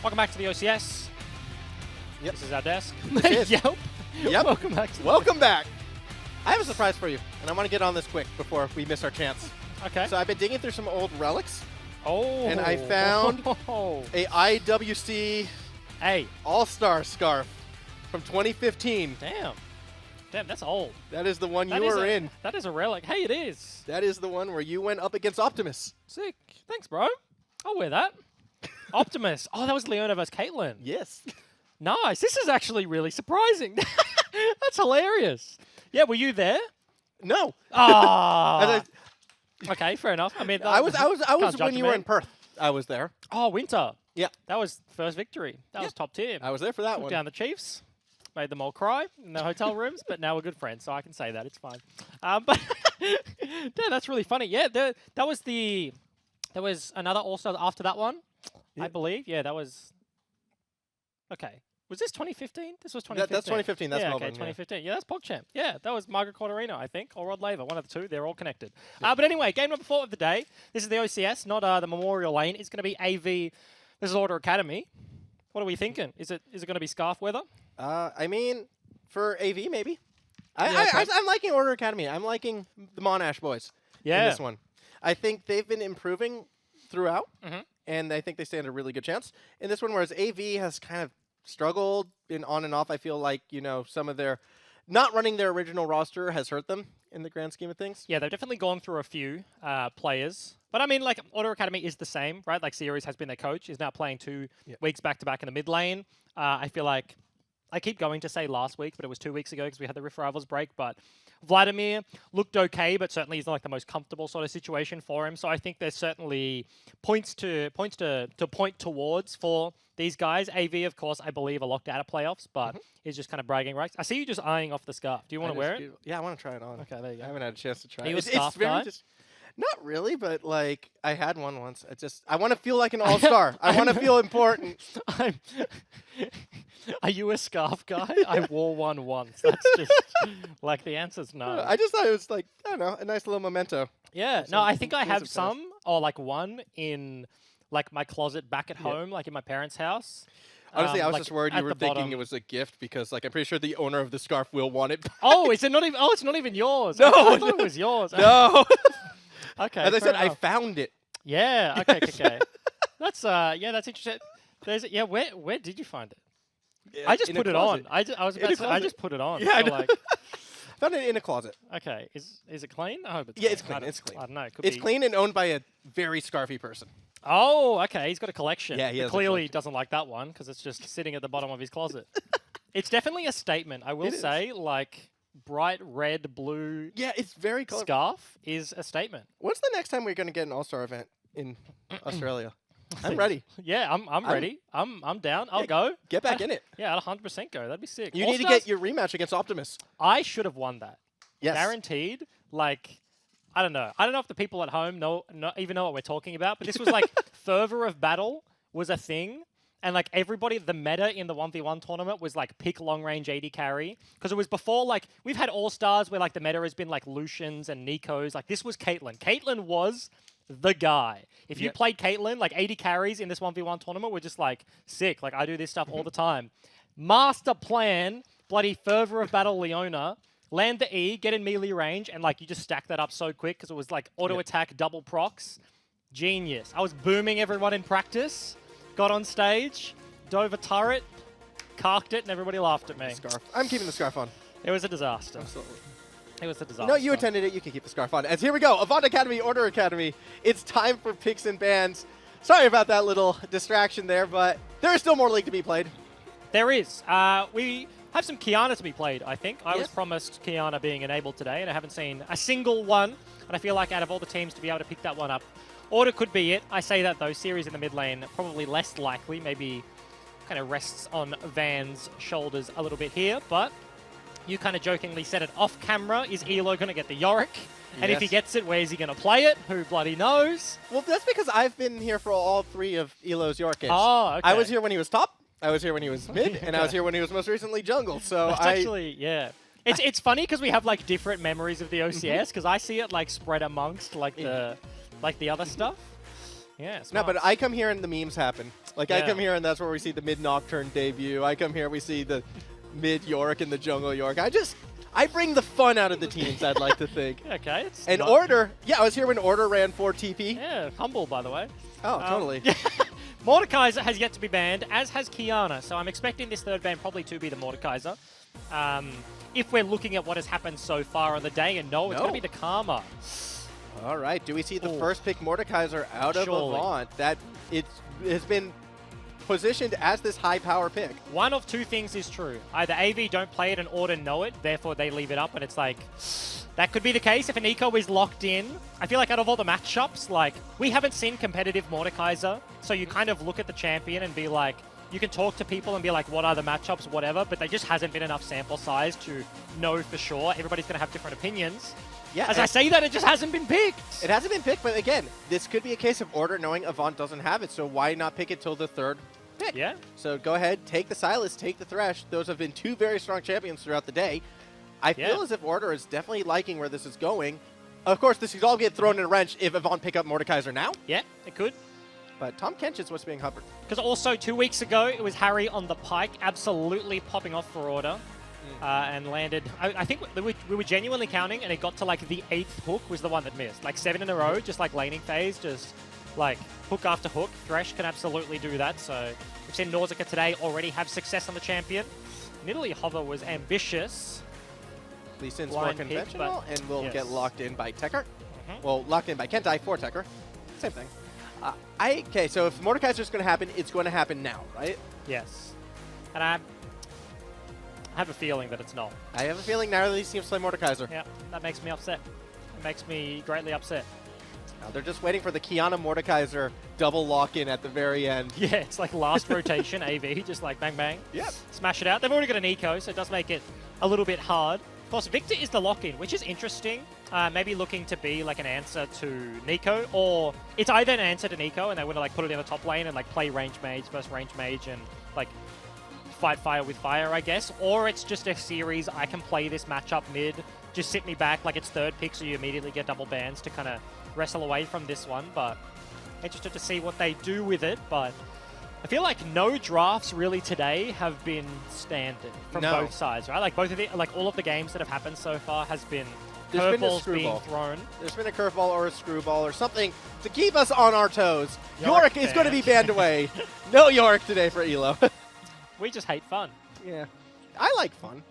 Welcome back to the OCS. Yep. This is our desk. Yep. Welcome back. Welcome back. I have a surprise for you, and I want to get on this quick before we miss our chance. Okay. So I've been digging through some old relics, Oh. and I found a IWC Hey. All-Star scarf from 2015. Damn, that's old. That is the one That you is were a- in. That is a relic. Hey, it is. That is the one where you went up against Optimus. Sick. Thanks, bro. I'll wear that. Optimus. Oh, that was Leona versus Caitlyn. Yes. Nice. This is actually really surprising. That's hilarious. Yeah, were you there? No. Ah. And Okay, fair enough. I mean, I was can't when judge you a were man. in Perth. I was there. Oh, winter. Yeah. That was first victory. That was top tier. I was there for that Took one. down the Chiefs, made them all cry in their hotel rooms, but now we're good friends, so I can say that. It's fine. But yeah, that's really funny. Yeah, there was another All-Star after that one, I believe. Yeah, that was... Okay. Was this 2015? This was 2015. That's 2015. That's yeah, Melbourne. okay, 2015. Yeah, that's PogChamp. Yeah, that was Margaret Corderino, I think, or Rod Laver, one of the two. They're all connected. But anyway, game number 4 of the day. This is the OCS, not the Memorial Lane. It's going to be AV. This is Order Academy. What are we thinking? Is it going to be scarf weather? I mean, for AV, maybe. Yeah, okay. I'm liking Order Academy. I'm liking the Monash boys in this one. I think they've been improving throughout, and I think they stand a really good chance in this one, whereas AV has kind of struggled in on and off. I feel like, some of their not running their original roster has hurt them in the grand scheme of things. Yeah, they've definitely gone through a few players. But I mean, like, Order Academy is the same, right? Like, Series has been their coach, is now playing 2 weeks back-to-back in the mid lane. I feel like I keep going to say last week, but it was 2 weeks ago because we had the Rift Rivals break. But Vladimir looked okay, but certainly is not like the most comfortable sort of situation for him. So I think there's certainly points to point towards for these guys. AV, of course, I believe are locked out of playoffs, but is just kind of bragging rights. I see you just eyeing off the scarf. Do you want to wear it? Yeah, I want to try it on. Okay, there you go. I haven't had a chance to try Are it. you a scarf guy? Not really, but like I had one once. I want to feel like an all-star. I want to feel important. Are you a scarf guy? I wore one once. That's just like the answer's no. I just thought it was like, I don't know, a nice little memento. Yeah, Some no, I think I have past. some, or like one in like my closet back at home, like in my parents' house. Honestly, I was like just worried at you were the thinking bottom. it was a gift because, like, I'm pretty sure the owner of the scarf will want it. Oh, is it not even? Oh, it's not even yours. No, I thought it was yours. No. Okay. As I fair said, I enough. found it. Yeah. Okay. That's that's interesting. Where did you find it? I just In a put it closet. on. I was about to say, I closet. just put it on. Yeah, I so know. like, Found it in a closet. okay, is it clean? I hope it's Yeah, clean. it's clean. I don't- It's clean. I don't know. It could It's be. clean and owned by a very scarfy person. Oh, okay. He's got a collection. Yeah, he But has a clearly collection. doesn't like that one because it's just sitting at the bottom of his closet. It's definitely a statement. I will It is. say, like, bright red, blue Yeah, it's very colorful. scarf is a statement. When's the next time we're going to get an all-star event in Australia? I'm ready. Yeah, I'm ready. I'm down. I'll go. Get back in it. Yeah, I'll 100% go. That'd be sick. You need to All-Stars, get your rematch against Optimus. I should have won that. Yes. Guaranteed. Like, I don't know. I don't know if the people at home even know what we're talking about, but this was like Fervor of Battle was a thing. And like everybody, the meta in the 1v1 tournament was like pick long range AD carry. Because it was before, like, we've had All-Stars where like the meta has been like Lucians and Nikos. Like this was Caitlyn. Caitlyn was the guy. If you played Caitlyn, like 80 carries in this 1v1 tournament were just like sick. Like I do this stuff all the time. Master plan, bloody Fervor of Battle Leona. Land the E, get in melee range, and like you just stack that up so quick because it was like auto attack, double procs. Genius. I was booming everyone in practice. Got on stage, dove a turret, carked it, and everybody laughed at me. Scarf. I'm keeping the scarf on. It was a disaster. Absolutely. It was a disaster. No, you attended it. You can keep the scarf on. As here we go. Avant Academy, Order Academy. It's time for picks and bans. Sorry about that little distraction there, but there is still more League to be played. There is. We have some Kiana to be played, I think. I was Yes. promised Kiana being enabled today, and I haven't seen a single one. And I feel like out of all the teams to be able to pick that one up, Order could be it. I say that, though. Series in the mid lane, probably less likely. Maybe kind of rests on Van's shoulders a little bit here, but you kind of jokingly said it off camera. Is Elo going to get the Yorick? And if he Yes. gets it, where's he going to play it? Who bloody knows? Well, that's because I've been here for all 3 of Elo's York games. Oh, okay. I was here when he was top, I was here when he was mid, and I was here when he was most recently jungle. So That's actually, yeah. It's funny because we have like different memories of the OCS because I see it like spread amongst like the other stuff. Yeah, No, smart. but I come here and the memes happen. Like, I Yeah. come here and that's where we see the mid-Nocturne debut. I come here, we see the mid-Yorick and the jungle Yorick. I bring the fun out of the teams, I'd like to think. Okay, it's And not- Order, yeah, I was here when Order ran 4 TP. Yeah, humble, by the way. Oh, totally. Mordekaiser has yet to be banned, as has Kiana, so I'm expecting this third ban probably to be the Mordekaiser. If we're looking at what has happened so far on the day, and no, it's going to be the Karma. All right, do we see the Ooh. first pick Mordekaiser out of Surely. Avant? That it has been positioned as this high power pick. One of two things is true. Either AV don't play it and Order know it, therefore they leave it up, and it's like, that could be the case if an eco is locked in. I feel like out of all the matchups, like, we haven't seen competitive Mordekaiser, so you kind of look at the champion and be like, you can talk to people and be like, what are the matchups, whatever, but there just hasn't been enough sample size to know for sure. Everybody's going to have different opinions. Yeah, As I say that, it just hasn't been picked. it hasn't been picked, but again, this could be a case of Order knowing Avant doesn't have it, so why not pick it till the third pick? Yeah. So go ahead, take the Silas, take the Thresh. Those have been two very strong champions throughout the day. I feel as if Order is definitely liking where this is going. Of course, this could all get thrown in a wrench if Avant pick up Mordekaiser now, Yeah, it could. but Tom Kench is what's being hovered. Because also 2 weeks ago, it was Harry on the Pike, absolutely popping off for Order. And landed, I think we were genuinely counting, and it got to like the 8th hook was the one that missed. Like 7 in a row, just like laning phase, just like hook after hook. Thresh can absolutely do that. So we've seen Nausicaa today already have success on the champion. Nidalee Hover was ambitious. Lee Sin's more Blind pick, conventional but and will yes. get locked in by Tekker. Mhm. Well, locked in by Kentai for Tekker. Same thing. Okay, so if Mordekaiser is going to happen, it's going to happen now, right? Yes. And I have a feeling that it's not. I have a feeling now that he seems to play Mordekaiser. Yeah, that makes me upset. It makes me greatly upset. Now they're just waiting for the Kiana Mordekaiser double lock-in at the very end. Yeah, it's like last rotation AV, just like bang bang. Yep. Smash it out. They've already got an eco, so it does make it a little bit hard. Of course, Victor is the lock-in, which is interesting. Maybe looking to be like an answer to Nico, or it's either an answer to Nico and they want to like put it in the top lane and like play range mage versus range mage and like fight fire with fire, I guess. Or it's just a series, I can play this matchup mid, just sit me back like it's third pick so you immediately get double bans to kind of wrestle away from this one. But interested to see what they do with it. But I feel like no drafts really today have been standard from both sides, right? Like both of the, like all of the games that have happened so far has been There's been a curveballs being screwball. thrown. There's been a curveball or a screwball or something to keep us on our toes. Yorick Yorick is going to be banned. banned away. No Yorick today for Elo. We just hate fun. Yeah. I like fun.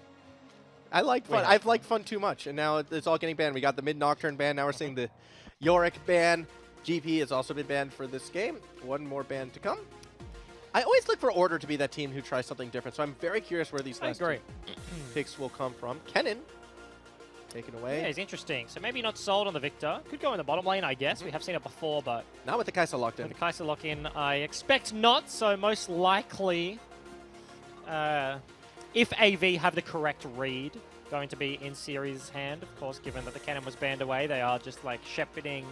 I like fun. Wait. I've liked fun too much, and now it's all getting banned. We got the mid-Nocturne ban. Now we're seeing the Yorick ban. GP has also been banned for this game. One more ban to come. I always look for Order to be that team who tries something different, so I'm very curious where these I last agree. picks will come from. Kennen, taken away. Yeah, it's interesting. So maybe not sold on the Victor. Could go in the bottom lane, I guess. We have seen it before, but Not with the Kaisa locked in. with the Kai'Sa lock-in, I expect not. So most likely, if AV have the correct read, going to be in series hand. Of course, given that the cannon was banned away, they are just like shepherding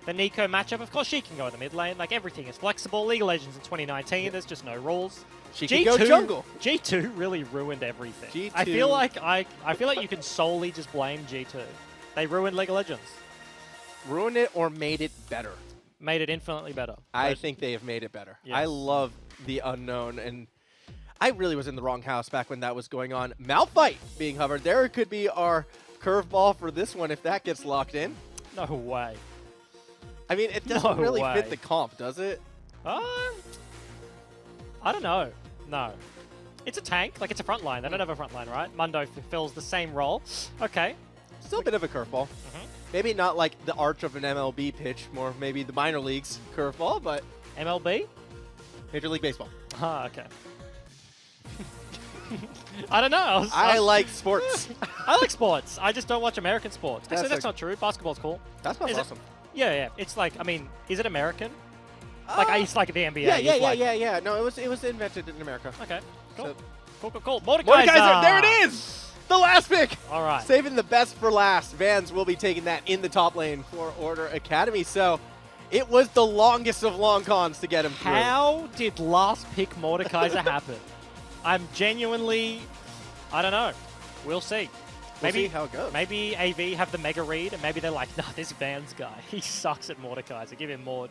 the Nico matchup. Of course, she can go in the mid lane. Like everything is flexible. League of Legends in 2019, there's just no rules. She can go jungle. G2 really ruined everything. G2. I feel like you can solely just blame G2. They ruined League of Legends. Ruined it or made it better. Made it infinitely better. I But- think they have made it better. Yes. I love the unknown, and I really was in the wrong house back when that was going on. Malphite being hovered. There could be our curveball for this one if that gets locked in. No way. I mean, it doesn't No really way. fit the comp, does it? I don't know. No. It's a tank. Like, it's a front line. They don't have a front line, right? Mundo fills the same role. Okay. Still a bit of a curveball. Maybe not like the arch of an MLB pitch, more maybe the minor leagues curveball, but MLB? Major League Baseball. Ah, okay. I don't know. I like sports. I like sports. I just don't watch American sports. Actually, That's that's not true. Basketball's cool. That's Is it- awesome. Yeah, yeah. It's like, I mean, is it American? Like, it's like the NBA. Yeah. No, it was invented in America. Okay. Cool. So- Cool. Mordekaiser. Mordekaiser, there it is! The last pick! All right. Saving the best for last. Vans will be taking that in the top lane for Order Academy. So it was the longest of long cons to get him through. How did last pick Mordekaiser happen? I'm genuinely, I don't know. We'll see. We'll see how it goes. Maybe AV have the mega read, and maybe they're like, nah, this Vans guy, he sucks at Mordekaiser. Give him more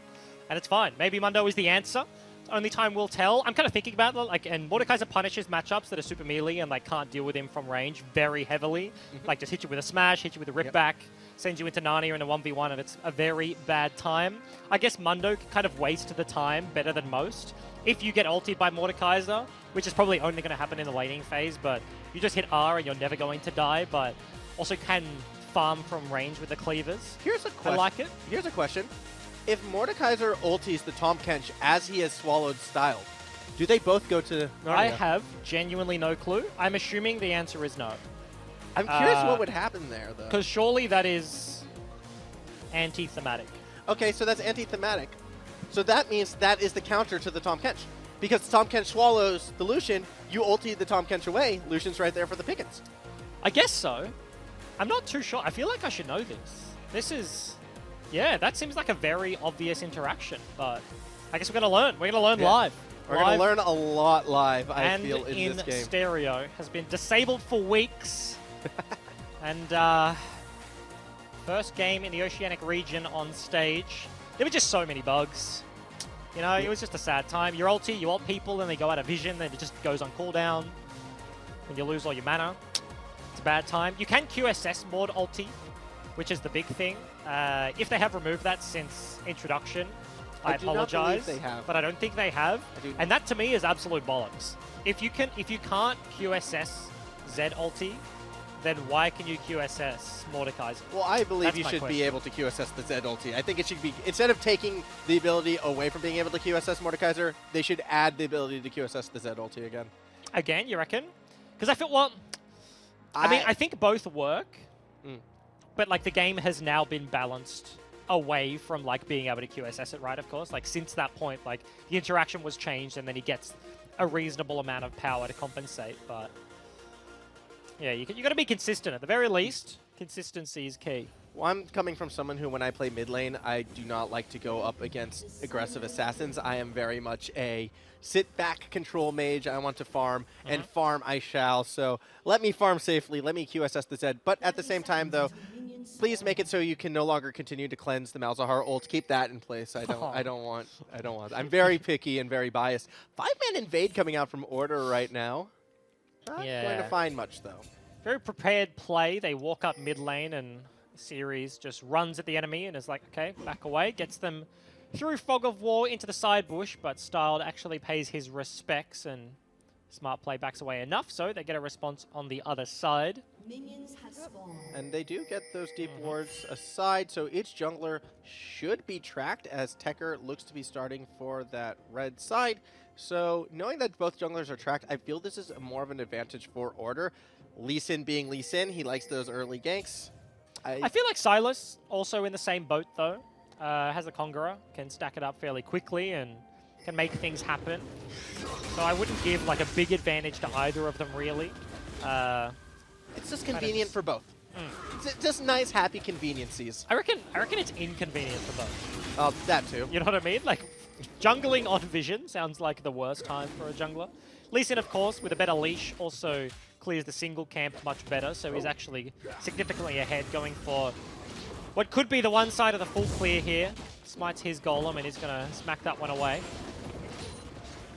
and it's fine. Maybe Mundo is the answer. Only time will tell. I'm kind of thinking about like, and Mordekaiser punishes matchups that are super melee and like can't deal with him from range very heavily. Like just hit you with a smash, hit you with a rip back, sends you into Narnia in a 1v1, and it's a very bad time. I guess Mundo can kind of waste the time better than most. If you get ulted by Mordekaiser, which is probably only going to happen in the laning phase, but you just hit R and you're never going to die, but also can farm from range with the cleavers. Here's a question. I like it. Here's a question. If Mordekaiser ulties the Tahm Kench as he has swallowed style, do they both go to Narnia? I have genuinely no clue. I'm assuming the answer is no. I'm curious what would happen there, though. Because surely that is anti-thematic. Okay, so that's anti-thematic. So that means that is the counter to the Tahm Kench. Because Tahm Kench swallows the Lucian, you ulti the Tahm Kench away, Lucian's right there for the pickings. I guess so. I'm not too sure. I feel like I should know this. This is... Yeah, that seems like a very obvious interaction, but I guess we're going to learn. We're going to learn live. We're going to learn a lot live, I feel, in this game. And in stereo has been disabled for weeks. And first game in the Oceanic region on stage. There were just so many bugs. You know, it was just a sad time. You're ulti, you ult people, and they go out of vision, then it just goes on cooldown. And you lose all your mana. It's a bad time. You can QSS mod ulti, which is the big thing. If they have removed that since introduction, I apologize, they have. but I don't think they have. And that to me is absolute bollocks. If you can't QSS Z ulti, then why can you QSS Mordekaiser? Well, I believe you should be able to QSS the Z ulti. I think it should be, instead of taking the ability away from being able to QSS Mordekaiser, they should add the ability to QSS the Z ulti again. Again, you reckon? Because I feel, well, I mean, I think both work. But like the game has now been balanced away from like being able to QSS it, right? Of course, like since that point, like the interaction was changed, and then he gets a reasonable amount of power to compensate. But yeah, you got to be consistent at the very least. Consistency is key. Well, I'm coming from someone who, when I play mid lane, I do not like to go up against aggressive assassins. I am very much a sit-back control mage. I want to farm, and farm I shall. So let me farm safely. Let me QSS the Z. But at the same time, though, please make it so you can no longer continue to cleanse the Malzahar ult. Keep that in place. I don't want. I'm very picky and very biased. 5-man invade coming out from Order right now. Not going to find much, though. Very prepared play. They walk up mid lane, and Series just runs at the enemy and is like, okay, back away. Gets them through Fog of War into the side bush, but Styled actually pays his respects, and Smart play backs away enough, so they get a response on the other side. Minions have spawned. And they do get those deep wards aside, so each jungler should be tracked as Tekker looks to be starting for that red side. So knowing that both junglers are tracked, I feel this is more of an advantage for Order. Lee Sin being Lee Sin, he likes those early ganks. I feel like Sylas, also in the same boat though, has a Conqueror, can stack it up fairly quickly and can make things happen. So I wouldn't give like a big advantage to either of them really. It's just convenient for both. It's just nice, happy conveniences. I reckon it's inconvenient for both. That too. You know what I mean? Like, jungling on Vision sounds like the worst time for a jungler. Lee Sin, of course, with a better leash, also clears the single camp much better, so he's actually significantly ahead, going for what could be the one side of the full clear here. Smites his golem, and he's going to smack that one away.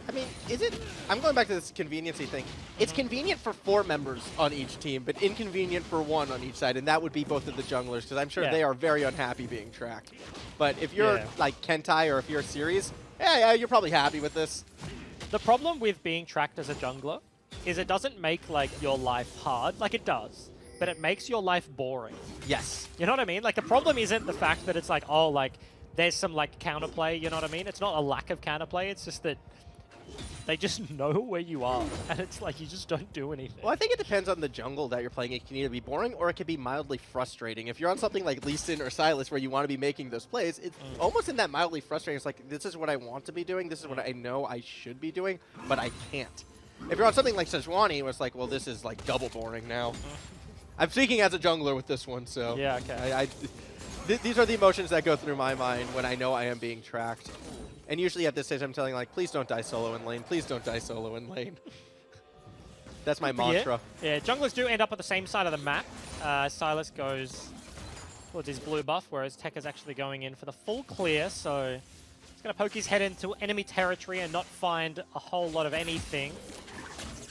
I mean, is it... I'm going back to this conveniency thing. It's convenient for 4 members on each team, but inconvenient for 1 on each side, and that would be both of the junglers, because I'm sure they are very unhappy being tracked. But if you're like Kentai or if you're Series, yeah, you're probably happy with this. The problem with being tracked as a jungler is it doesn't make like your life hard, like it does, but it makes your life boring. Yes. You know what I mean? Like the problem isn't the fact that it's like, oh, like there's some like counterplay, you know what I mean? It's not a lack of counterplay, it's just that they just know where you are, and it's like you just don't do anything. Well, I think it depends on the jungle that you're playing. It can either be boring or it can be mildly frustrating. If you're on something like Lee Sin or Sylas where you want to be making those plays, it's almost in that mildly frustrating. It's like, this is what I want to be doing, this is what I know I should be doing, but I can't. If you're on something like Sejuani, it's like, well, this is like double boring now. I'm speaking as a jungler with this one, so... Yeah, okay. These are the emotions that go through my mind when I know I am being tracked. And usually at this stage, I'm telling, like, please don't die solo in lane. Please don't die solo in lane. That's my mantra. Yeah, junglers do end up on the same side of the map. Sylas goes towards his blue buff, whereas Tekker's actually going in for the full clear, so He's going to poke his head into enemy territory and not find a whole lot of anything.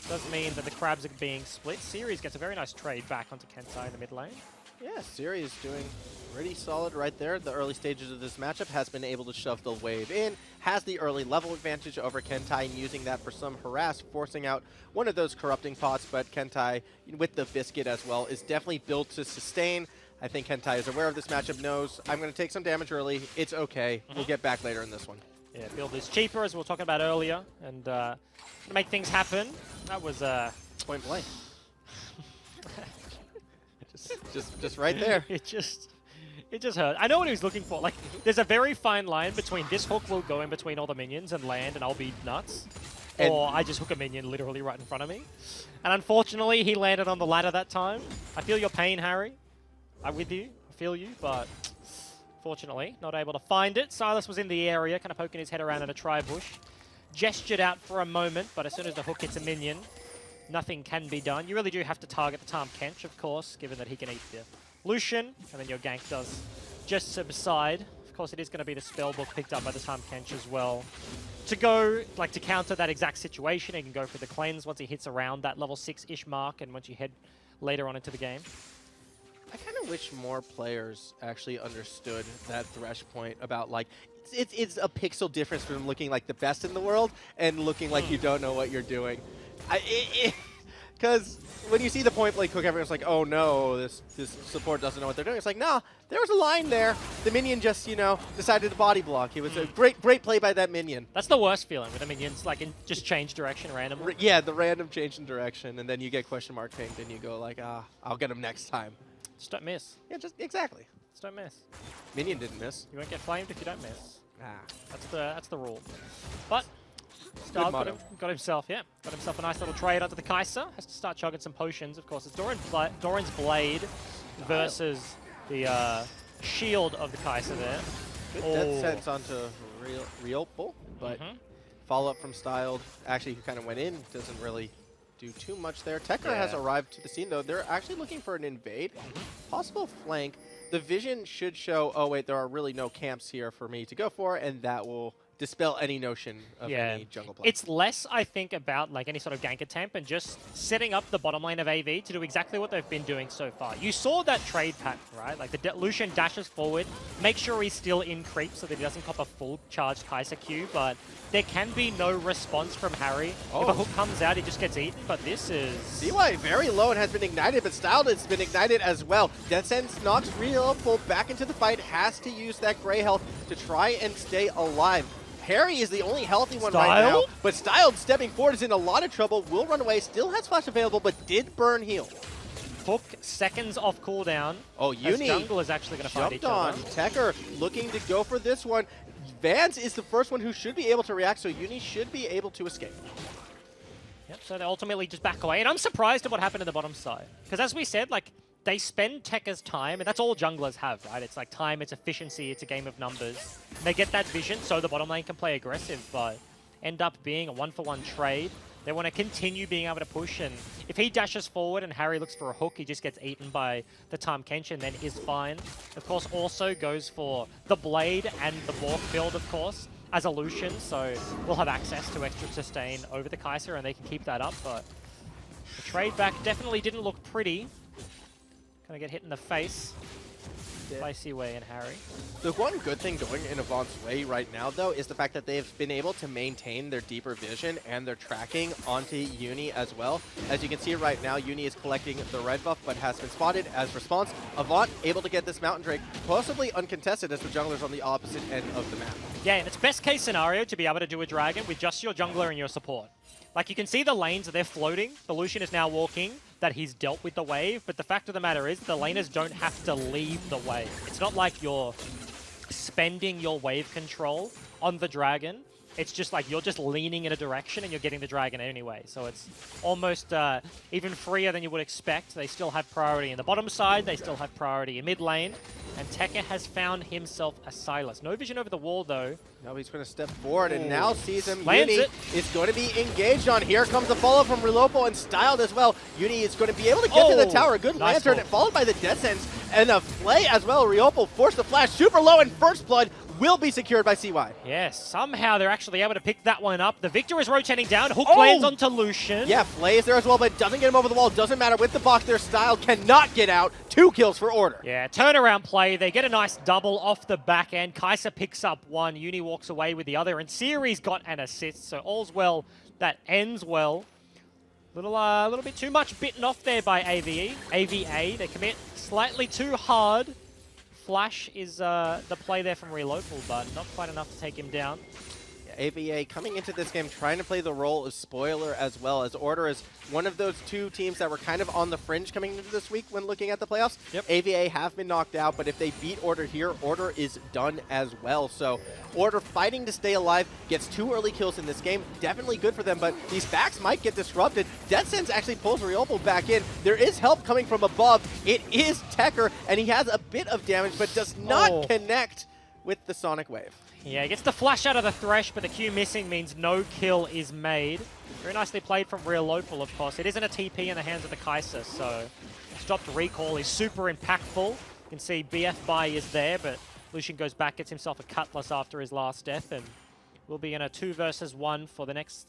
Does mean that the crabs are being split. Series gets a very nice trade back onto Kentai in the mid lane. Yeah, Siri is doing pretty solid right there. The early stages of this matchup has been able to shove the wave in, has the early level advantage over Kentai, and using that for some harass, forcing out one of those corrupting pots. But Kentai, with the biscuit as well, is definitely built to sustain. I think Kentai is aware of this matchup, knows I'm going to take some damage early. It's okay. We'll get back later in this one. Yeah, build is cheaper, as we were talking about earlier, and to make things happen. That was point blank. just right there. It just hurt. I know what he was looking for. Like, there's a very fine line between this hook will go in between all the minions and land, and I'll be nuts, or I just hook a minion literally right in front of me. And unfortunately, he landed on the ladder that time. I feel your pain, Harry. I'm with you. I feel you, but fortunately, not able to find it. Silas was in the area, kind of poking his head around in a tri-bush. Gestured out for a moment, but as soon as the hook hits a minion, nothing can be done. You really do have to target the Tahm Kench, of course, given that he can eat the Lucian, and then your gank does just subside. Of course, it is going to be the spellbook picked up by the Tahm Kench as well. To go, like, to counter that exact situation, he can go for the cleanse once he hits around that level 6-ish mark, and once you head later on into the game. I kind of wish more players actually understood that thresh point about, like, it's a pixel difference from looking like the best in the world and looking like you don't know what you're doing. Because when you see the point blank hook, everyone's like, oh no, this support doesn't know what they're doing. It's like, nah, there was a line there. The minion just, you know, decided to body block. It was a great play by that minion. That's the worst feeling with the minions, like, just change direction randomly. Yeah, the random change in direction, and then you get question mark pinged, and you go like, I'll get him next time. Just don't miss. Yeah, just exactly. Just don't miss. Minion didn't miss. You won't get flamed if you don't miss. Ah. That's the rule. But Star got himself a nice little trade onto the Kai'Sa. Has to start chugging some potions. Of course, it's Doran's Blade versus the shield of the Kai'Sa there. Good death sense onto Riopel, but follow-up from Styled. Actually, who kind of went in, doesn't really do too much there. Tekra has arrived to the scene, though. They're actually looking for an invade. Possible flank. The vision should show, oh, wait, there are really no camps here for me to go for, and that will dispel any notion of any jungle play. It's less, I think, about like any sort of gank attempt and just setting up the bottom lane of AV to do exactly what they've been doing so far. You saw that trade pattern, right? Like the Lucian dashes forward, make sure he's still in creep so that he doesn't cop a full charged Kai'Sa Q, but there can be no response from Harry. If a hook comes out, he just gets eaten, but this is... CY very low and has been ignited, but Styled has been ignited as well. Death Sense knocks Riopel back into the fight, has to use that gray health to try and stay alive. Harry is the only healthy one right now, but Styled stepping forward is in a lot of trouble, will run away, still has flash available, but did burn heal. Hook seconds off cooldown. Oh, Uni jungle is actually going to fight each other. Tekker looking to go for this one. Vance is the first one who should be able to react, so Uni should be able to escape. Yep, so they ultimately just back away, and I'm surprised at what happened in the bottom side. Because as we said, like, they spend Tekker's time, and that's all junglers have, right? It's like time, it's efficiency, it's a game of numbers. They get that vision so the bottom lane can play aggressive, but end up being a one-for-one trade. They want to continue being able to push, and if he dashes forward and Harry looks for a hook, he just gets eaten by the Tahm Kench and then is fine. Of course, also goes for the Blade and the Bork build, of course, as a Lucian, so we'll have access to extra sustain over the Kai'Sa, and they can keep that up, but the trade back definitely didn't look pretty. Gonna get hit in the face by Seaway and Harry. The one good thing going in Avant's way right now, though, is the fact that they've been able to maintain their deeper vision and their tracking onto Uni as well. As you can see right now, Uni is collecting the red buff, but has been spotted as response. Avant able to get this Mountain Drake, possibly uncontested as the jungler's on the opposite end of the map. Yeah, and it's best case scenario to be able to do a dragon with just your jungler and your support. Like, you can see the lanes, they're floating. The Lucian is now walking, that he's dealt with the wave, but the fact of the matter is the laners don't have to leave the wave. It's not like you're spending your wave control on the dragon. It's just like you're just leaning in a direction and you're getting the dragon anyway. So it's almost even freer than you would expect. They still have priority in the bottom side. They still have priority in mid lane. And Tekker has found himself a Silas. No vision over the wall, though. Now he's going to step forward and now sees him. Lands Uni it. is going to be engaged on. Here comes the follow from Riopel and Styled as well. Uni is going to be able to get to the tower. Good lantern, followed by the Death Sense and a play as well. Riopel forced the flash super low in first blood. will be secured by CY. Yes, somehow they're actually able to pick that one up. The Victor is rotating down. Hook lands onto Lucian. Yeah, Flay is there as well, but doesn't get him over the wall. Doesn't matter. With the box, their style cannot get out. 2 kills for Order. Yeah, turnaround play. They get a nice double off the back end. Kai'Sa picks up one. Uni walks away with the other. And Siri's got an assist, so all's well that ends well. Little bit too much bitten off there by AVA. They commit slightly too hard. Flash is the play there from Relocal, but not quite enough to take him down. Yeah, AVA coming into this game trying to play the role of spoiler as well, as Order is one of those 2 teams that were kind of on the fringe coming into this week when looking at the playoffs. Yep. AVA have been knocked out, but if they beat Order here, Order is done as well. So Order fighting to stay alive, gets 2 early kills in this game. Definitely good for them, but these backs might get disrupted. Death Sentence actually pulls Riopel back in. There is help coming from above. It is Tekker, and he has a bit of damage, but does not connect with the Sonic Wave. Yeah, he gets the flash out of the Thresh, but the Q missing means no kill is made. Very nicely played from Relocal, of course. It isn't a TP in the hands of the Kai'Sa, so stopped recall is super impactful. You can see BF buy is there, but Lucian goes back, gets himself a Cutlass after his last death, and we'll be in a 2 versus 1 for the next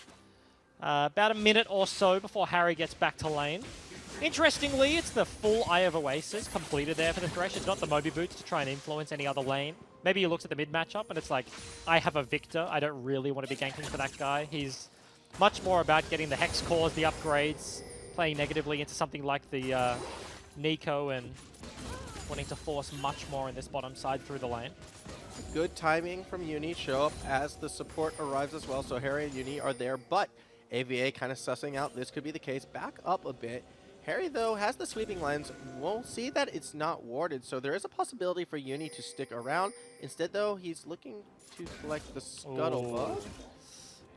about a minute or so before Harry gets back to lane. Interestingly, it's the full Eye of Oasis completed there for the Thresh. It's not the Moby Boots to try and influence any other lane. Maybe he looks at the mid matchup and it's like, I have a Victor. I don't really want to be ganking for that guy. He's much more about getting the Hex cores, the upgrades, playing negatively into something like the Nico, and wanting to force much more in this bottom side through the lane. Good timing from Uni, show up as the support arrives as well, so Harry and Uni are there, but AVA kind of sussing out this could be the case. Back up a bit. Harry, though, has the sweeping lens. We'll see that it's not warded, so there is a possibility for Uni to stick around. Instead, though, he's looking to collect the Scuttlebug.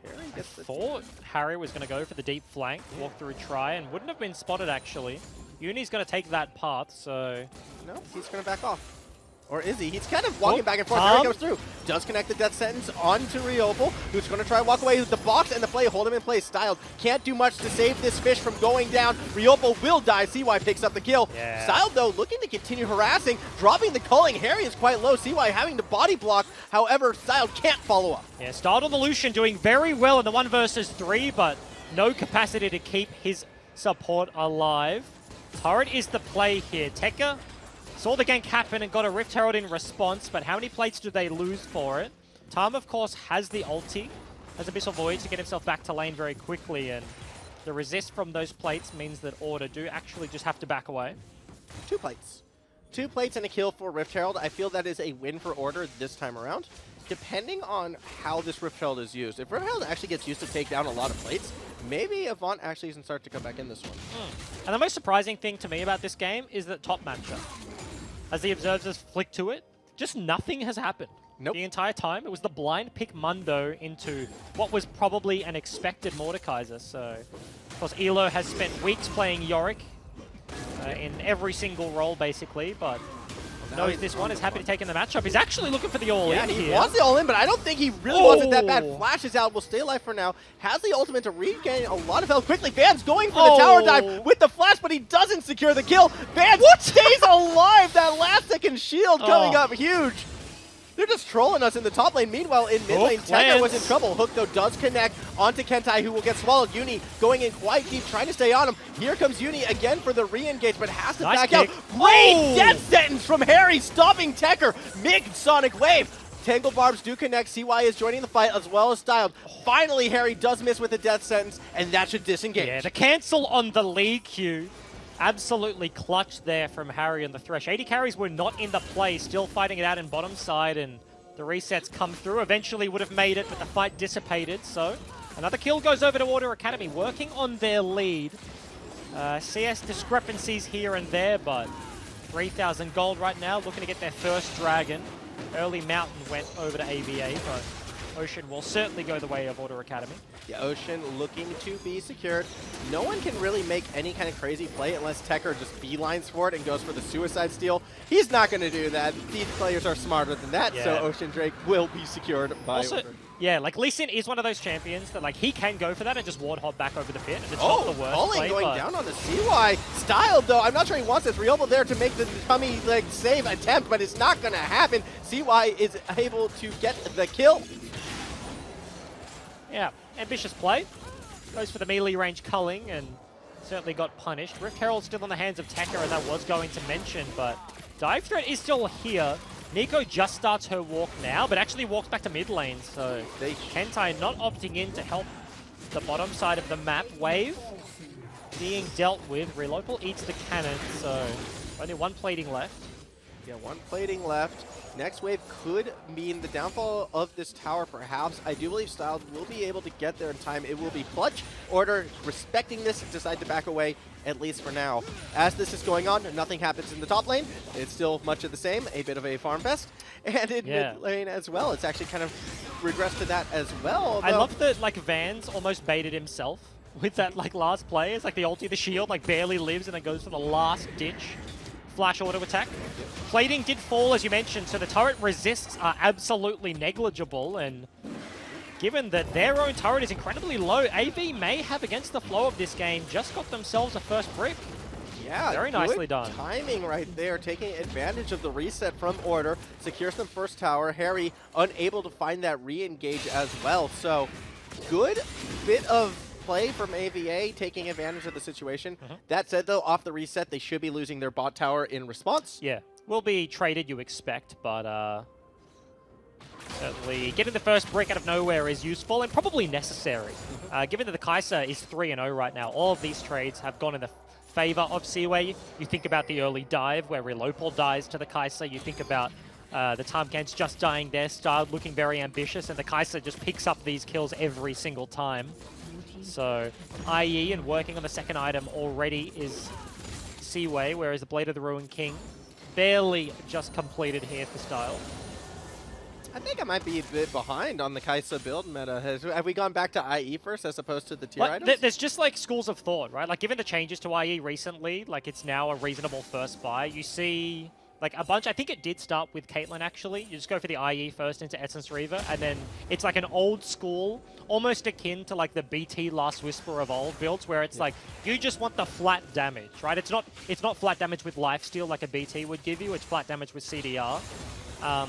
Harry gets the thought Harry was going to go for the deep flank, walk through try, and wouldn't have been spotted, actually. Uni's going to take that path, so... No, he's going to back off. Or is he? He's kind of walking back and forth. Harry comes through. Does connect the Death Sentence onto Riopel, who's going to try to walk away with the box and the play. Hold him in place. Styled can't do much to save this fish from going down. Riopel will die. CY picks up the kill. Yeah. Styled, though, looking to continue harassing, dropping the culling. Harry is quite low. CY having to body block. However, Styled can't follow up. Yeah, Styled on the Lucian doing very well in the 1 versus 3, but no capacity to keep his support alive. Turret is the play here. Tekker saw the gank happen and got a Rift Herald in response, but how many plates do they lose for it? Tom, of course, has the ulti, has Abyssal Void to get himself back to lane very quickly, and the resist from those plates means that Order do actually just have to back away. 2 plates. 2 plates and a kill for Rift Herald. I feel that is a win for Order this time around. Depending on how this Rift Herald is used, if Rift Herald actually gets used to take down a lot of plates, maybe Avant actually can start to come back in this one. And the most surprising thing to me about this game is that top matchup. As the observers flick to it, just nothing has happened. Nope. The entire time. It was the blind pick Mundo into what was probably an expected Mordekaiser. So, of course, Elo has spent weeks playing Yorick in every single role, basically, but knows this one, is happy to take in the matchup. He's actually looking for the all-in he here. wants the all-in, but I don't think he really wants it that bad. Flash is out, will stay alive for now. Has the ultimate to regain a lot of health quickly. Van's going for the tower dive with the flash, but he doesn't secure the kill. Van stays alive. That last second shield coming up huge. They're just trolling us in the top lane. Meanwhile, in mid lane, Tekker was in trouble. Hook, though, does connect onto Kentai, who will get swallowed. Uni going in quite deep, trying to stay on him. Here comes Uni again for the re-engage, but has to back out. Great Death Sentence from Harry, stopping Tekker mid-Sonic Wave. Tangle Barbs do connect. CY is joining the fight, as well as Styled. Finally, Harry does miss with the Death Sentence, and that should disengage. Yeah, the cancel on the lead queue. Absolutely clutch there from Harry and the Thresh. 80 carries were not in the play, still fighting it out in bottom side, and the resets come through. Eventually would have made it, but the fight dissipated, so another kill goes over to Order Academy, working on their lead. CS discrepancies here and there, but 3,000 gold right now, looking to get their first dragon. Early Mountain went over to AVA, but Ocean will certainly go the way of Order Academy. Yeah, Ocean looking to be secured. No one can really make any kind of crazy play unless Tekker just beelines for it and goes for the suicide steal. He's not going to do that. These players are smarter than that, so Ocean Drake will be secured by Order. Yeah, like Lee Sin is one of those champions that like he can go for that and just Warthog back over the pit. And it's not the worst Ollie play, going down on the CY. Styled though, I'm not sure he wants this. Ryobo there to make the tummy leg save attempt, but it's not going to happen. CY is able to get the kill. Yeah, ambitious play. Goes for the melee range culling and certainly got punished. Rift Herald still in the hands of Tekka, as I was going to mention, but Dive Threat is still here. Nico just starts her walk now, but actually walks back to mid lane, so Kentai not opting in to help the bottom side of the map. Wave being dealt with. Relopal eats the cannon, so only one plating left. Yeah, one plating left. Next wave could mean the downfall of this tower, perhaps. I do believe Styles will be able to get there in time. It will be clutch. Order, respecting this, decide to back away, at least for now. As this is going on, nothing happens in the top lane. It's still much of the same, a bit of a farm fest. And in mid lane as well, it's actually kind of regressed to that as well. I love that like Vans almost baited himself with that like last play. It's like the ulti, the shield, like barely lives and then goes for the last ditch flash auto attack. Plating did fall, as you mentioned, so the turret resists are absolutely negligible, and given that their own turret is incredibly low, AV may have, against the flow of this game, just got themselves a first brick. Yeah, very nicely done. Timing right there, taking advantage of the reset from Order, secures them first tower. Harry unable to find that re-engage as well, so good bit of play from AVA, taking advantage of the situation. That said, though, off the reset, they should be losing their bot tower in response. Yeah, will be traded, you expect, but certainly getting the first brick out of nowhere is useful and probably necessary. Given that the Kai'Sa is 3-0 right now, all of these trades have gone in the favor of Seaway. You think about the early dive where Relopal dies to the Kai'Sa. You think about the Tarmkans just dying there, Style looking very ambitious, and the Kai'Sa just picks up these kills every single time. So, IE and working on the second item already is Seaway, whereas the Blade of the Ruined King barely just completed here for Style. I think I might be a bit behind on the Kai'Sa build meta. Have we gone back to IE first as opposed to the tier items? There's just like schools of thought, right? Like given the changes to IE recently, like it's now a reasonable first buy. You see like a bunch, I think it did start with Caitlyn actually. You just go for the IE first into Essence Reaver, and then it's like an old school, almost akin to like the BT Last Whisper of old builds, where it's like, you just want the flat damage, right? It's not flat damage with lifesteal like a BT would give you, it's flat damage with CDR.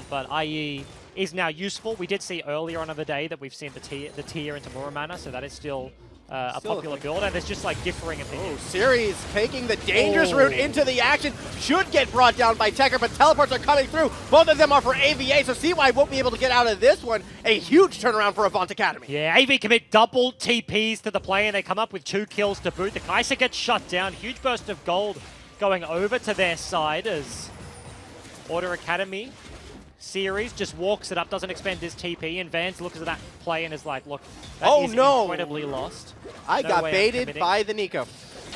But IE is now useful. We did see earlier on in the day that we've seen the tier into Muramana, so that is still a popular build, and there's just like differing opinions. Series taking the dangerous route into the action. Should get brought down by Tekka, but teleports are coming through. Both of them are for AVA, so CY won't be able to get out of this one. A huge turnaround for Avant Academy. Yeah, AV commit double TPs to the play, and they come up with 2 kills to boot. The Kai'Sa gets shut down. Huge burst of gold going over to their side as Order Academy Series just walks it up, doesn't expend his TP, and Vans looks at that play and is like, look, that is incredibly lost. I got baited by the Nico.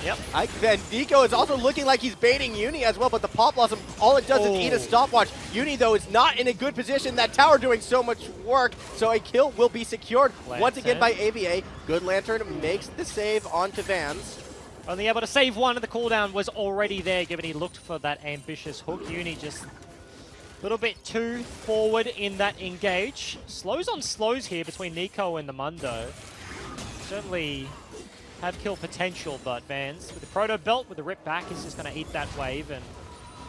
Yep. And Nico is also looking like he's baiting Uni as well, but the Pop Blossom, all it does is eat a stopwatch. Uni, though, is not in a good position. That tower doing so much work, so a kill will be secured once again by AVA. Good Lantern makes the save onto Vans. Only able to save one, and the cooldown was already there, given he looked for that ambitious hook. Uni just a little bit too forward in that engage. Slows on slows here between Nico and the Mundo. Certainly have kill potential, but Vans with the Proto Belt, with the rip back, is just going to eat that wave, and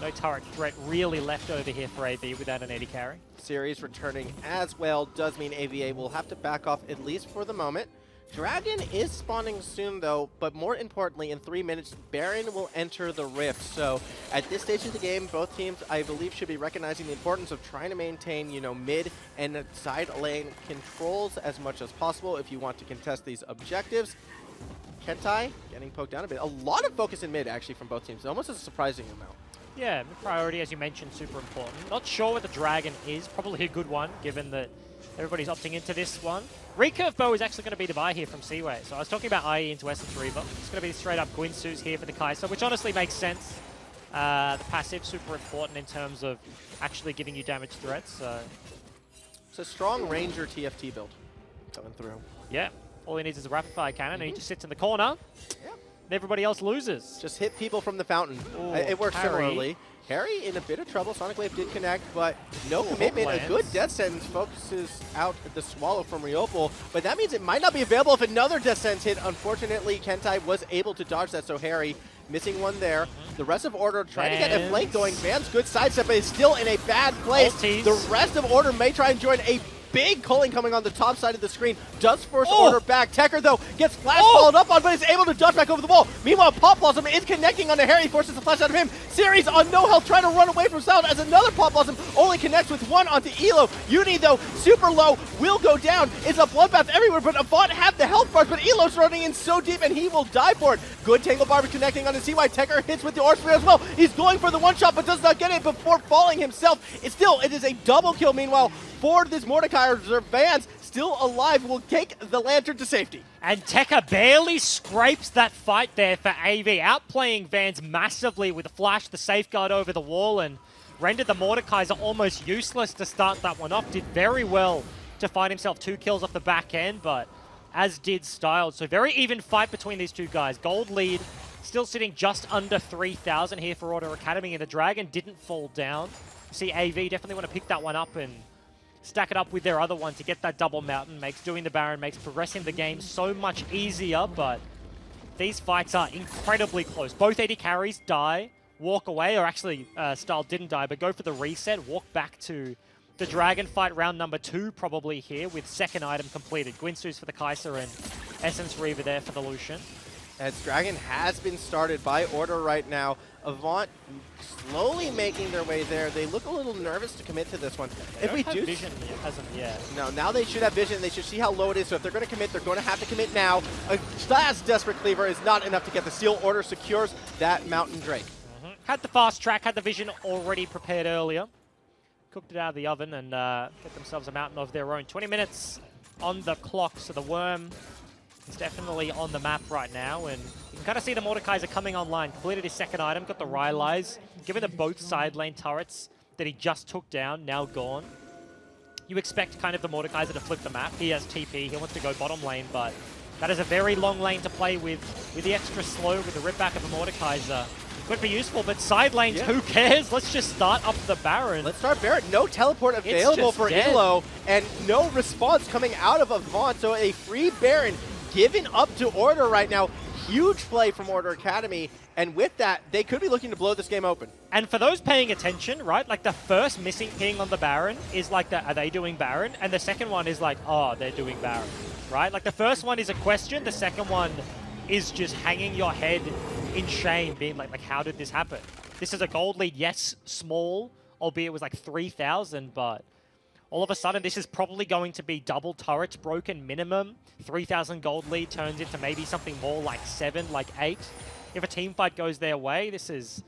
no turret threat really left over here for AV without an AD carry. Series returning as well does mean AVA will have to back off at least for the moment. Dragon is spawning soon, though, but more importantly, in 3 minutes, Baron will enter the Rift. So at this stage of the game, both teams, I believe, should be recognizing the importance of trying to maintain, mid and side lane controls as much as possible if you want to contest these objectives. Kentai getting poked down a bit. A lot of focus in mid, actually, from both teams. Almost a surprising amount. Yeah, mid priority, as you mentioned, super important. Not sure what the Dragon is. Probably a good one, given that everybody's opting into this one. Recurve Bow is actually going to be the buy here from Seaway. So I was talking about IE into Essence Reaver. It's going to be straight up Guinsu's here for the Kai'Sa, which honestly makes sense. The passive super important in terms of actually giving you damage threats. So it's a strong Ranger TFT build coming through. Yeah, all he needs is a rapid fire cannon, and he just sits in the corner. And everybody else loses. Just hit people from the fountain. Ooh, it works parry. similarly. Harry in a bit of trouble. Sonic Wave did connect, but no commitment. A good death sentence focuses out the Swallow from Ryopol, but that means it might not be available if another death sentence hit. Unfortunately, Kentai was able to dodge that, so Harry missing one there. The rest of Order trying to get a flank going. Van's good sidestep, but is still in a bad place. The rest of Order may try and join. A big culling coming on the top side of the screen. Does force Order back. Tekker, though, gets flash followed up on, but is able to dodge back over the wall. Meanwhile, Pop Blossom is connecting onto Harry, forces the flash out of him. Series on no health, trying to run away from Sound as another Pop Blossom only connects with one onto Elo. Uni, though, super low, will go down. It's a bloodbath everywhere, but Avant have the health bars, but Elo's running in so deep, and he will die for it. Good Tangle Barb connecting onto CY. Tekker hits with the Aura Sphere as well. He's going for the one-shot, but does not get it before falling himself. It is a double kill, meanwhile, for this Mordecai reserve. Vans still alive, will take the Lantern to safety. And Tekker barely scrapes that fight there for AV, outplaying Vans massively with a flash, the safeguard over the wall, and rendered the Mordekaiser almost useless to start that one off. Did very well to find himself 2 kills off the back end, but as did Styles. So very even fight between these two guys. Gold lead still sitting just under 3,000 here for Order Academy, and the Dragon didn't fall down. See, AV definitely want to pick that one up and stack it up with their other one to get that double mountain. Makes doing the Baron, makes progressing the game so much easier, but these fights are incredibly close. Both AD carries die, walk away, or actually Style didn't die, but go for the reset, walk back to the Dragon fight round number 2 probably here with second item completed. Gwinsu's for the Kai'Sa and Essence Reaver there for the Lucian. As Dragon has been started by Order right now. Avant slowly making their way there. They look a little nervous to commit to this one. If we do vision as of yet. No, now they should have vision. They should see how low it is. So if they're going to commit, they're going to have to commit now. A last Desperate Cleaver is not enough to get the steal. Order secures that Mountain Drake. Had the fast track, had the vision already prepared earlier. Cooked it out of the oven and get themselves a mountain of their own. 20 minutes on the clock, so the Worm is definitely on the map right now, and you can kind of see the Mordekaiser coming online. Completed his second item, got the Rylai's, given that both side lane turrets that he just took down, now gone. You expect kind of the Mordekaiser to flip the map. He has TP, he wants to go bottom lane, but that is a very long lane to play with the extra slow, with the rip back of a Mordekaiser. Could be useful, but side lanes, who cares? Let's just start up the Baron. Let's start Baron. No teleport available for Elo, and no response coming out of Avant, so a free Baron given up to Order right now. Huge play from Order Academy, and with that, they could be looking to blow this game open. And for those paying attention, right, like the first missing ping on the Baron is like, are they doing Baron? And the second one is like, oh, they're doing Baron, right? Like the first one is a question, the second one is just hanging your head in shame, being like how did this happen? This is a gold lead, yes, small, albeit it was like 3,000, but all of a sudden this is probably going to be double turrets broken minimum. 3,000 gold lead turns into maybe something more like 7, like 8. If a team fight goes their way, this is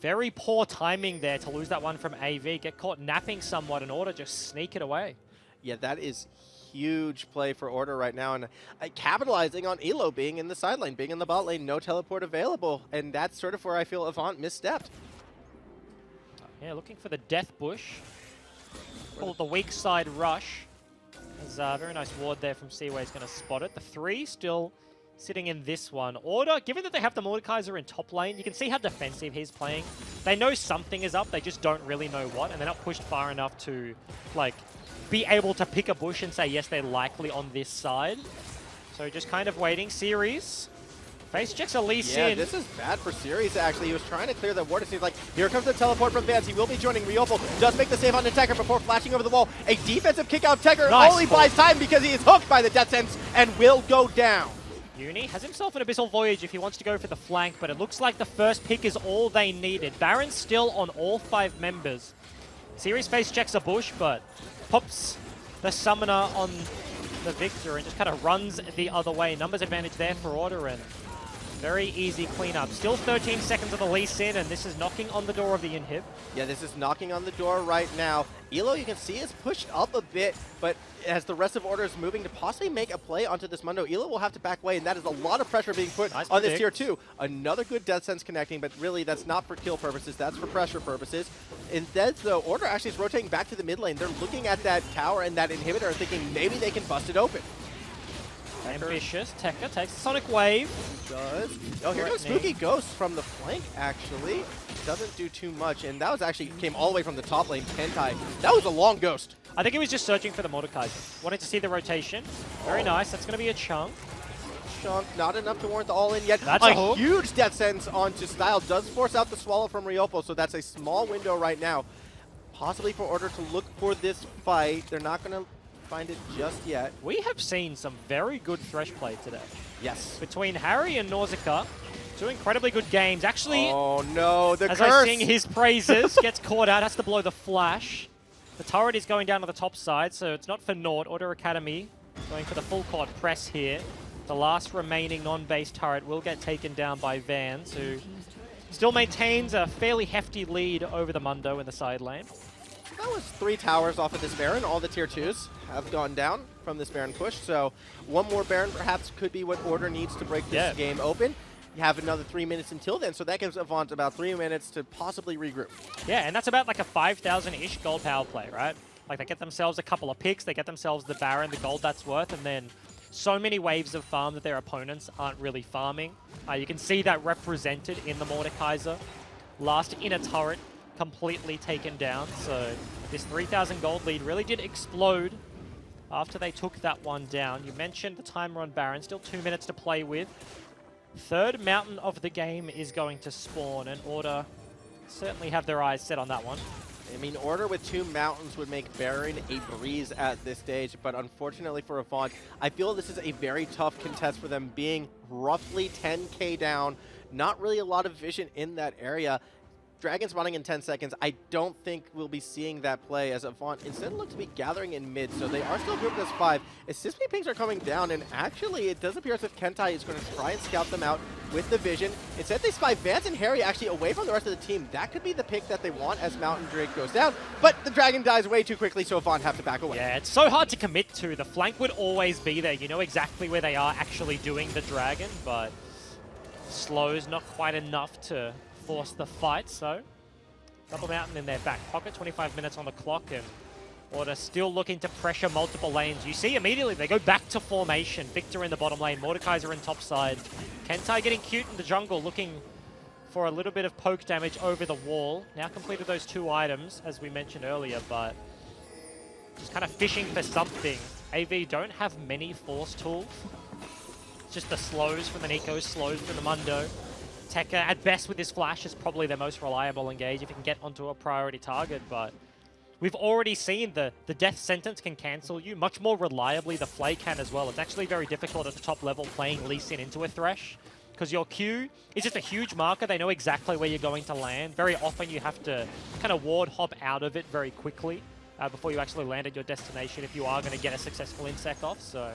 very poor timing there to lose that one from AV. Get caught napping somewhat in Order, just sneak it away. Yeah, that is huge play for Order right now, and capitalizing on Elo being in the side lane, being in the bot lane, no teleport available, and that's sort of where I feel Avant misstepped. Yeah, looking for the Death Bush. Call it the weak side rush. There's a very nice ward there from Seaway is going to spot it. The 3 still sitting in this one. Order, given that they have the Mordekaiser in top lane, you can see how defensive he's playing. They know something is up, they just don't really know what, and they're not pushed far enough to, like, be able to pick a bush and say, yes, they're likely on this side. So just kind of waiting. Series. Face checks a Lee Sin. Yeah, this is bad for Series, actually. He was trying to clear the ward. It seems like here comes the teleport from Vans. He will be joining Ryopol. Does make the save on the Tekker before flashing over the wall. A defensive kick out. Tekker only buys time because he is hooked by the Death Sentence and will go down. Uni has himself an Abyssal Voyage if he wants to go for the flank, but it looks like the first pick is all they needed. Baron's still on all 5 members. Series face checks a bush, but pops the Summoner on the Victor and just kind of runs the other way. Numbers advantage there for Order, and very easy cleanup. Still 13 seconds of the Lee Sin, and this is knocking on the door of the inhib. Yeah, this is knocking on the door right now. Elo, you can see, is pushed up a bit, but as the rest of Order is moving to possibly make a play onto this Mundo, Elo will have to back away, and that is a lot of pressure being put on this tier 2. Another good Death Sense connecting, but really that's not for kill purposes, that's for pressure purposes. Instead, though, Order actually is rotating back to the mid lane. They're looking at that tower and that inhibitor and thinking maybe they can bust it open. Ambitious. Tekka takes the Sonic Wave. He does. Oh, here goes Spooky Ghost from the flank, actually. Doesn't do too much, and that was actually came all the way from the top lane. Kentai. That was a long Ghost. I think he was just searching for the Mordekaiser. Wanted to see the rotation. Very nice. That's going to be a chunk. Chunk, not enough to warrant the all-in yet. That's a huge death sentence onto Style. Does force out the Swallow from Ryopo, so that's a small window right now. Possibly for Order to look for this fight. They're not going to find it just yet. We have seen some very good Thresh play today. Yes. Between Harry and Nausicaa, two incredibly good games. Actually, oh no, the as curse! I sing his praises, gets caught out, has to blow the flash. The turret is going down to the top side, so it's not for naught. Order Academy going for the full court press here. The last remaining non-base turret will get taken down by Vans, who still maintains a fairly hefty lead over the Mundo in the side lane. That was 3 towers off of this Baron. All the tier 2s have gone down from this Baron push, so one more Baron perhaps could be what Order needs to break this game open. You have another 3 minutes until then, so that gives Avant about 3 minutes to possibly regroup. Yeah, and that's about like a 5,000-ish gold power play, right? Like they get themselves a couple of picks, they get themselves the Baron, the gold that's worth, and then so many waves of farm that their opponents aren't really farming. You can see that represented in the Mordekaiser. Last inner turret completely taken down, so this 3,000 gold lead really did explode after they took that one down. You mentioned the timer on Baron, still 2 minutes to play with. Third mountain of the game is going to spawn, and Order certainly have their eyes set on that one. I mean, Order with 2 mountains would make Baron a breeze at this stage, but unfortunately for Avant, I feel this is a very tough contest for them, being roughly 10k down, not really a lot of vision in that area. Dragon spawning in 10 seconds, I don't think we'll be seeing that play as Avant instead look to be gathering in mid, so they are still grouped as 5. Assist me pings are coming down, and actually it does appear as if Kentai is going to try and scout them out with the vision. Instead they spy Vance and Harry actually away from the rest of the team. That could be the pick that they want as Mountain Drake goes down, but the Dragon dies way too quickly, so Avant have to back away. Yeah, it's so hard to commit to. The flank would always be there. You know exactly where they are actually doing the Dragon, but slow's not quite enough to force the fight, so double mountain in their back pocket, 25 minutes on the clock, and Order still looking to pressure multiple lanes. You see immediately they go back to formation. Victor in the bottom lane, Mordekaiser in top side. Kentai getting cute in the jungle, looking for a little bit of poke damage over the wall. Now completed those 2 items, as we mentioned earlier, but just kind of fishing for something. AV don't have many force tools. It's just the slows from the Nico, slows from the Mundo. Tekka, at best with his flash, is probably their most reliable engage if he can get onto a priority target, but we've already seen the death sentence can cancel you much more reliably. The Flay can as well. It's actually very difficult at the top level playing Lee Sin into a Thresh because your Q is just a huge marker. They know exactly where you're going to land. Very often you have to kind of ward hop out of it very quickly before you actually land at your destination if you are going to get a successful insect off. So,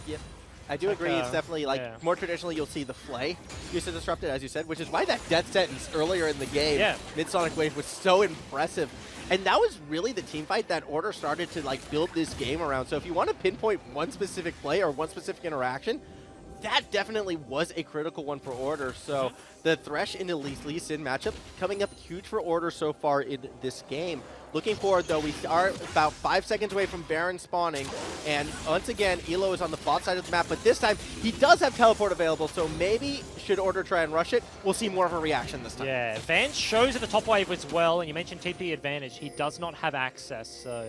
yep. I do agree, it's definitely, like, more traditionally you'll see the Flay used to disrupt it, as you said, which is why that death sentence earlier in the game, mid-Sonic Wave, was so impressive. And that was really the team fight that Order started to, like, build this game around. So if you want to pinpoint one specific play or one specific interaction, that definitely was a critical one for Order. So the Thresh in the Lee Sin matchup coming up huge for Order so far in this game. Looking forward, though, we are about 5 seconds away from Baron spawning, and once again, Elo is on the bot side of the map, but this time, he does have teleport available, so maybe, should Order try and rush it, we'll see more of a reaction this time. Yeah, Vance shows at the top wave as well, and you mentioned TP advantage. He does not have access, so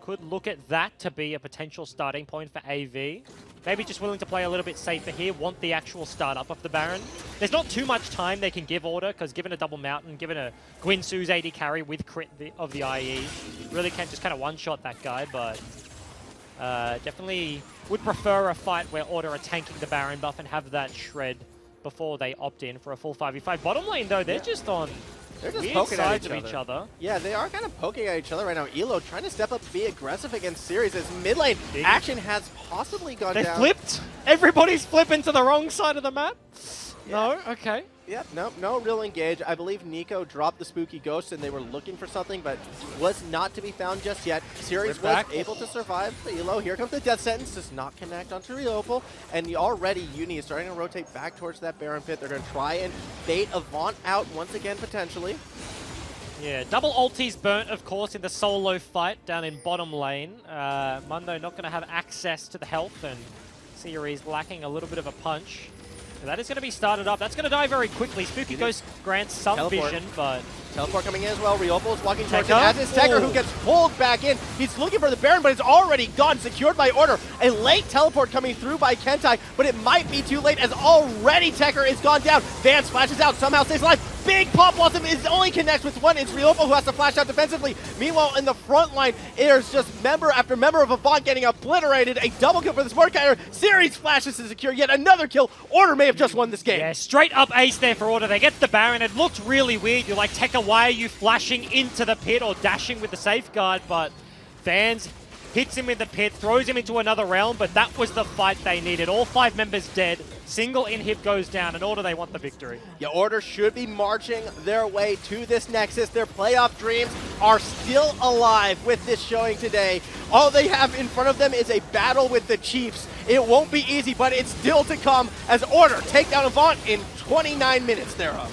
could look at that to be a potential starting point for AV. Maybe just willing to play a little bit safer here, want the actual startup of the Baron. There's not too much time they can give Order, because given a double mountain, given a Guinsoo's AD carry with crit of the IE, really can just kind of one-shot that guy, but definitely would prefer a fight where Order are tanking the Baron buff and have that shred before they opt in for a full 5v5. Bottom lane, though, they're just on poking sides at each other. Yeah, they are kind of poking at each other right now. Elo trying to step up and be aggressive against Sirius as mid lane action has possibly gone down. They flipped. Everybody's flipping to the wrong side of the map. Yeah. No? Okay. Yep, no real engage. I believe Nico dropped the Spooky Ghost and they were looking for something, but was not to be found just yet. Sirius was able to survive the Elo. Here comes the death sentence. Does not connect onto Ryopal. And already Uni is starting to rotate back towards that Baron pit. They're going to try and bait Avant out once again, potentially. Yeah, double ultis burnt, of course, in the solo fight down in bottom lane. Mundo not going to have access to the health, and series lacking a little bit of a punch. So that is going to be started up. That's going to die very quickly. Spooky Ghost grants some Teleport. vision, but... Teleport coming in as well. Riopol's walking towards Tekka? him, as is Tekka, who gets pulled back in. He's looking for the Baron, but it's already gone, secured by Order. A late teleport coming through by Kentai, but it might be too late as already Tekka is gone down. Vance flashes out, somehow stays alive. Big Pop Blossom is only connects with one. It's Riopol who has to flash out defensively. Meanwhile, in the front line, there's just member after member of Avant getting obliterated. A double kill for the Mordekaiser. Series flashes to secure yet another kill. Order may have just won this game. Yeah, straight up ace there for Order. They get the Baron. It looked really weird. You're like, Tekka, why are you flashing into the pit or dashing with the safeguard? But Vans hits him in the pit, throws him into another realm, but that was the fight they needed. All 5 members dead. Single inhib goes down. In Order, they want the victory. Yeah, Order should be marching their way to this Nexus. Their playoff dreams are still alive with this showing today. All they have in front of them is a battle with the Chiefs. It won't be easy, but it's still to come as Order take down Avant in 29 minutes thereof.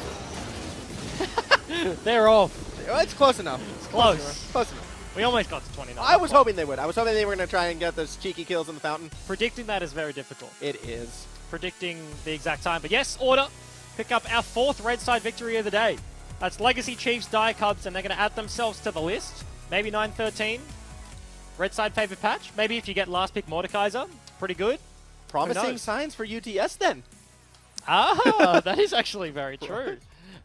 They're off. It's close enough. It's close. Close enough. We almost got to 29. I was hoping they would. I was hoping they were going to try and get those cheeky kills in the fountain. Predicting that is very difficult. It is. Predicting the exact time. But yes, Order pick up our 4th red side victory of the day. That's Legacy Chiefs, Dire Cubs, and they're going to add themselves to the list. Maybe 9-13. Red side favorite patch. Maybe if you get last pick Mordekaiser. Pretty good. Promising signs for UTS then. Ah, that is actually very true.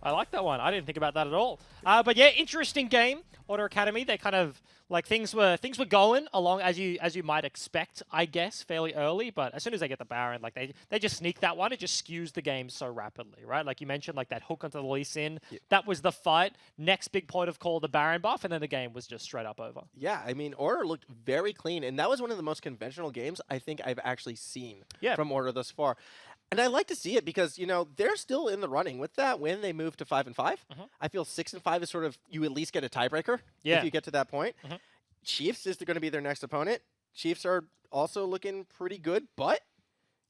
I like that one. I didn't think about that at all. But yeah, interesting game. Order Academy, they kind of like things were going along as you might expect, I guess, fairly early. But as soon as they get the Baron, like they just sneak that one. It just skews the game so rapidly, right? Like you mentioned, like that hook onto the Lee Sin. Yep. That was the fight. Next big point of call, the Baron buff, and then the game was just straight up over. Yeah, I mean, Order looked very clean, and that was one of the most conventional games I think I've actually seen from Order thus far. And I like to see it because, you know, they're still in the running. With that win, they moved to 5-5. I feel 6-5 is sort of, you at least get a tiebreaker if you get to that point. Chiefs is going to be their next opponent. Chiefs are also looking pretty good, but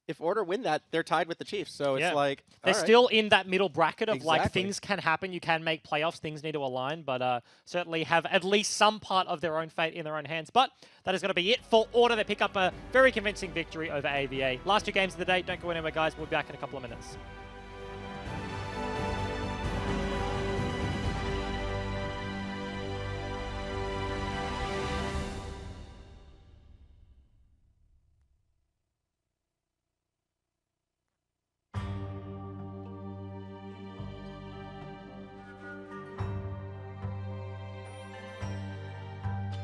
if Order win that, they're tied with the Chiefs. So it's like, they're still in that middle bracket of like things can happen. You can make playoffs. Things need to align, but certainly have at least some part of their own fate in their own hands. But that is going to be it for Order. They pick up a very convincing victory over AVA. Last 2 games of the day. Don't go anywhere, guys. We'll be back in a couple of minutes.